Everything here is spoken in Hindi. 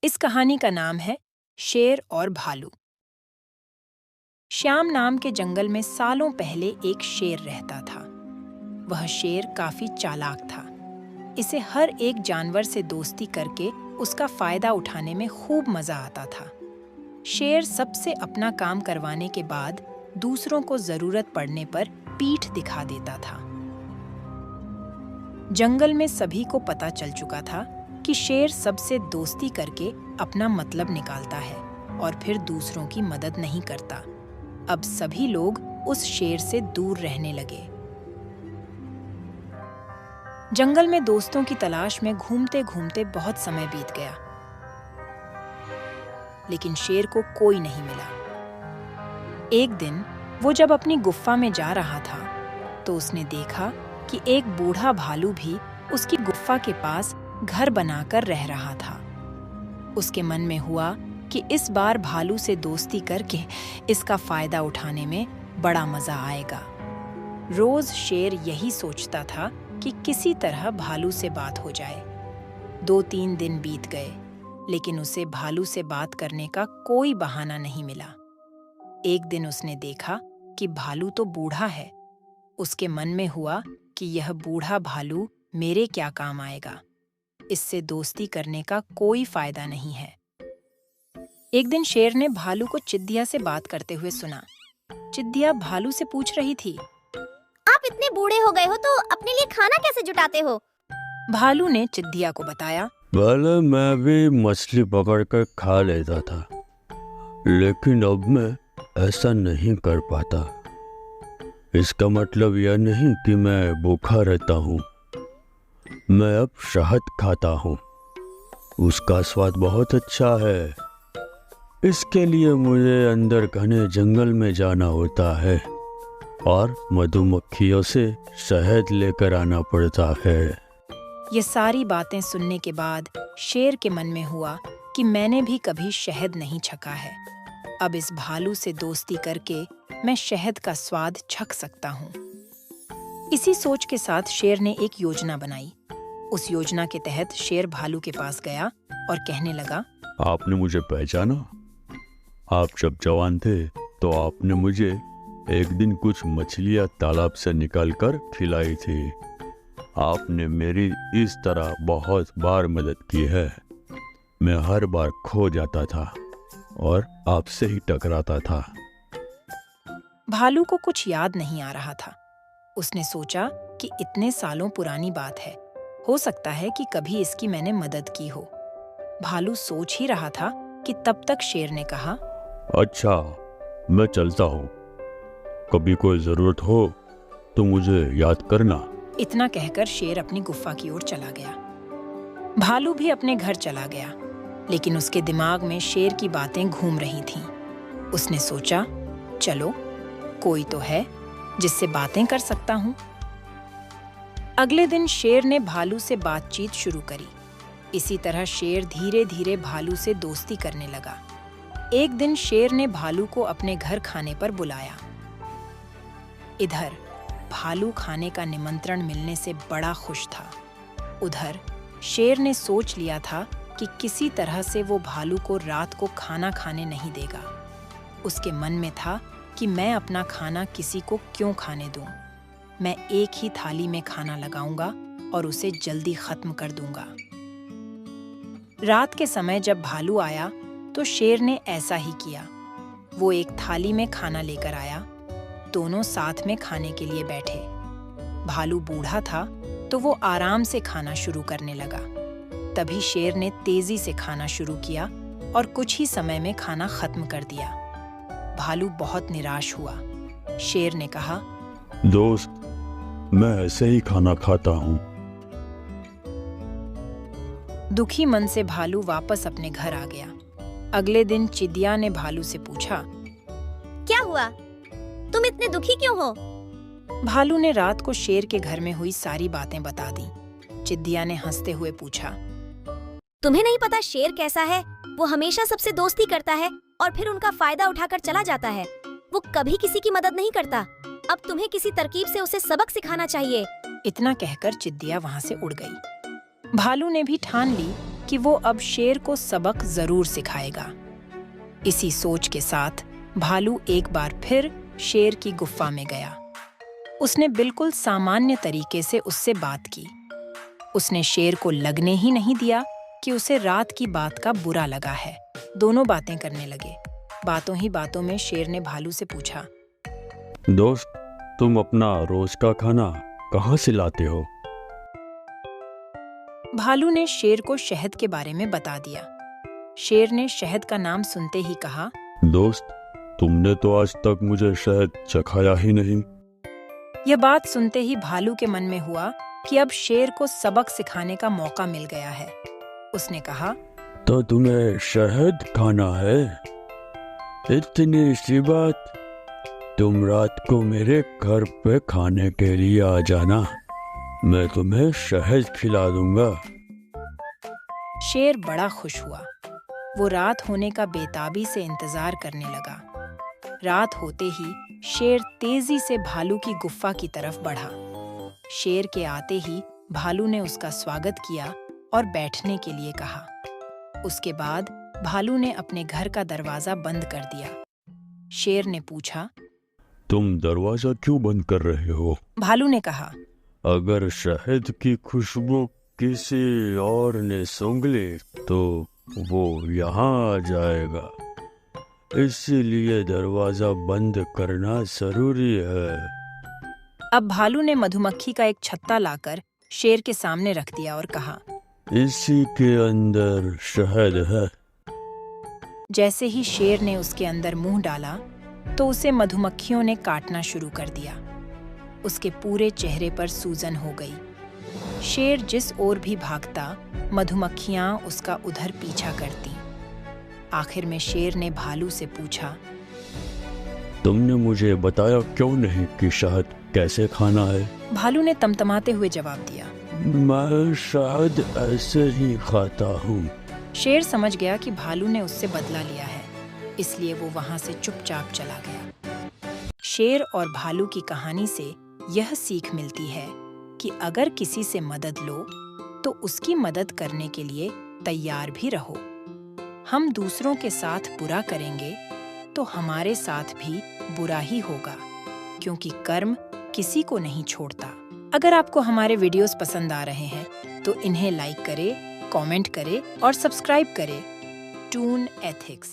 इस कहानी का नाम है शेर और भालू। श्याम नाम के जंगल में सालों पहले एक शेर रहता था। वह शेर काफी चालाक था। इसे हर एक जानवर से दोस्ती करके उसका फायदा उठाने में खूब मजा आता था। शेर सबसे अपना काम करवाने के बाद दूसरों को जरूरत पड़ने पर पीठ दिखा देता था। जंगल में सभी को पता चल चुका था कि शेर सबसे दोस्ती करके अपना मतलब निकालता है और फिर दूसरों की मदद नहीं करता। अब सभी लोग उस शेर से दूर रहने लगे। जंगल में दोस्तों की तलाश में घूमते घूमते बहुत समय बीत गया, लेकिन शेर को कोई नहीं मिला। एक दिन वो जब अपनी गुफा में जा रहा था तो उसने देखा कि एक बूढ़ा भालू भी उसकी गुफा के पास घर बनाकर रह रहा था। उसके मन में हुआ कि इस बार भालू से दोस्ती करके इसका फायदा उठाने में बड़ा मजा आएगा। रोज शेर यही सोचता था कि किसी तरह भालू से बात हो जाए। 2-3 दिन बीत गए, लेकिन उसे भालू से बात करने का कोई बहाना नहीं मिला। एक दिन उसने देखा कि भालू तो बूढ़ा है। उसके मन में हुआ कि यह बूढ़ा भालू मेरे क्या काम आएगा। इससे दोस्ती करने का कोई फायदा नहीं है। एक दिन शेर ने भालू को चिद्दिया से बात करते हुए सुना। चिद्दिया भालू से पूछ रही थी, आप इतने बूढ़े हो गए हो तो अपने लिए खाना कैसे जुटाते हो? भालू ने चिद्दिया को बताया, पहले मैं भी मछली पकड़ कर खा लेता था, लेकिन अब मैं ऐसा नहीं कर पाता। इसका मतलब यह नहीं कि मैं भूखा रहता हूँ। मैं अब शहद खाता हूँ। उसका स्वाद बहुत अच्छा है। इसके लिए मुझे अंदर घने जंगल में जाना होता है और मधुमक्खियों से शहद लेकर आना पड़ता है। ये सारी बातें सुनने के बाद शेर के मन में हुआ कि मैंने भी कभी शहद नहीं छका है। अब इस भालू से दोस्ती करके मैं शहद का स्वाद छक सकता हूँ। इसी सोच के साथ शेर ने एक योजना बनाई। उस योजना के तहत शेर भालू के पास गया और कहने लगा, आपने मुझे पहचाना? आप जब जवान थे तो आपने मुझे एक दिन कुछ मछलियाँ तालाब से निकालकर खिलाई थी। आपने मेरी इस तरह बहुत बार मदद की है। मैं हर बार खो जाता था और आपसे ही टकराता था। भालू को कुछ याद नहीं आ रहा था। उसने सोचा कि इतने सालों पुरानी बात है, हो सकता है कि कभी इसकी मैंने मदद की हो। भालू सोच ही रहा था कि तब तक शेर ने कहा, अच्छा, मैं चलता हूँ। कभी कोई जरूरत हो तो मुझे याद करना। इतना कहकर शेर अपनी गुफा की ओर चला गया। भालू भी अपने घर चला गया, लेकिन उसके दिमाग में शेर की बातें घूम रही थीं। उसने सोचा, चलो, कोई तो है जिससे बातें कर सकता हूँ। अगले दिन शेर ने भालू से बातचीत शुरू करी। इसी तरह शेर धीरे धीरे भालू से दोस्ती करने लगा। एक दिन शेर ने भालू को अपने घर खाने पर बुलाया। इधर भालू खाने का निमंत्रण मिलने से बड़ा खुश था। उधर शेर ने सोच लिया था कि किसी तरह से वो भालू को रात को खाना खाने नहीं देगा। उसके मन में था कि मैं अपना खाना किसी को क्यों खाने दूं। मैं एक ही थाली में खाना लगाऊंगा और उसे जल्दी खत्म कर दूंगा। रात के समय जब भालू आया तो शेर ने ऐसा ही किया। वो एक थाली में खाना लेकर आया। दोनों साथ में खाने के लिए बैठे। भालू बूढ़ा था तो वो आराम से खाना शुरू करने लगा। तभी शेर ने तेजी से खाना शुरू किया और कुछ ही समय में खाना खत्म कर दिया। भालू बहुत निराश हुआ। शेर ने कहा, दोस्त, मैं ऐसे ही खाना खाता हूँ। दुखी मन से भालू वापस अपने घर आ गया। अगले दिन चिदिया ने भालू से पूछा, क्या हुआ? तुम इतने दुखी क्यों हो? भालू ने रात को शेर के घर में हुई सारी बातें बता दी। चिदिया ने हंसते हुए पूछा, तुम्हें नहीं पता शेर कैसा है? वो हमेशा सबसे दोस्ती करता है और फिर उनका फायदा उठाकर चला जाता है। वो कभी किसी की मदद नहीं करता। अब तुम्हें किसी तरकीब से उसे सबक सिखाना चाहिए। इतना कहकर चिदिया वहां से उड़ गई। भालू ने भी ठान ली कि वो अब शेर को सबक जरूर सिखाएगा। इसी सोच के साथ भालू एक बार फिर शेर की गुफा में गया। उसने बिल्कुल सामान्य तरीके से उससे बात की। उसने शेर को लगने ही नहीं दिया कि उसे रात की बात का बुरा लगा है। दोनों बातें करने लगे। बातों ही बातों में शेर ने भालू से पूछा, दोस्त, तुम अपना रोज का खाना कहाँ से लाते हो? भालू ने शेर को शहद के बारे में बता दिया। शेर ने शहद का नाम सुनते ही कहा, दोस्त, तुमने तो आज तक मुझे शहद चखाया ही नहीं। यह बात सुनते ही भालू के मन में हुआ कि अब शेर को सबक सिखाने का मौका मिल गया है। उसने कहा, तो तुम्हें शहद खाना है? इतनी सी बात, तुम रात को मेरे घर पे खाने के लिए आ जाना, मैं तुम्हें शहद खिला दूंगा। शेर बड़ा खुश हुआ। वो रात होने का बेताबी से इंतजार करने लगा। रात होते ही शेर तेजी से भालू की गुफा की तरफ बढ़ा। शेर के आते ही भालू ने उसका स्वागत किया और बैठने के लिए कहा। उसके बाद भालू ने अपने घर का दरवाजा बंद कर दिया। शेर ने पूछा, तुम दरवाजा क्यों बंद कर रहे हो? भालू ने कहा, अगर शहद की खुशबू किसी और ने सूंघ ली तो वो यहाँ आ जाएगा, इसीलिए दरवाजा बंद करना जरूरी है। अब भालू ने मधुमक्खी का एक छत्ता लाकर शेर के सामने रख दिया और कहा, इसी के अंदर शहद है। जैसे ही शेर ने उसके अंदर मुंह डाला तो उसे मधुमक्खियों ने काटना शुरू कर दिया। उसके पूरे चेहरे पर सूजन हो गई। शेर जिस ओर भी भागता, मधुमक्खियां उसका उधर पीछा करती। आखिर में शेर ने भालू से पूछा, तुमने मुझे बताया क्यों नहीं कि शहद कैसे खाना है? भालू ने तमतमाते हुए जवाब दिया, मैं शहद ऐसे ही खाता हूँ। शेर समझ गया कि भालू ने उससे बदला लिया है, इसलिए वो वहां से चुपचाप चला गया। शेर और भालू की कहानी से यह सीख मिलती है कि अगर किसी से मदद लो तो उसकी मदद करने के लिए तैयार भी रहो। हम दूसरों के साथ बुरा करेंगे तो हमारे साथ भी बुरा ही होगा, क्योंकि कर्म किसी को नहीं छोड़ता। अगर आपको हमारे वीडियोस पसंद आ रहे हैं तो इन्हें लाइक करें, कमेंट करें और सब्सक्राइब करें। Toon ethics.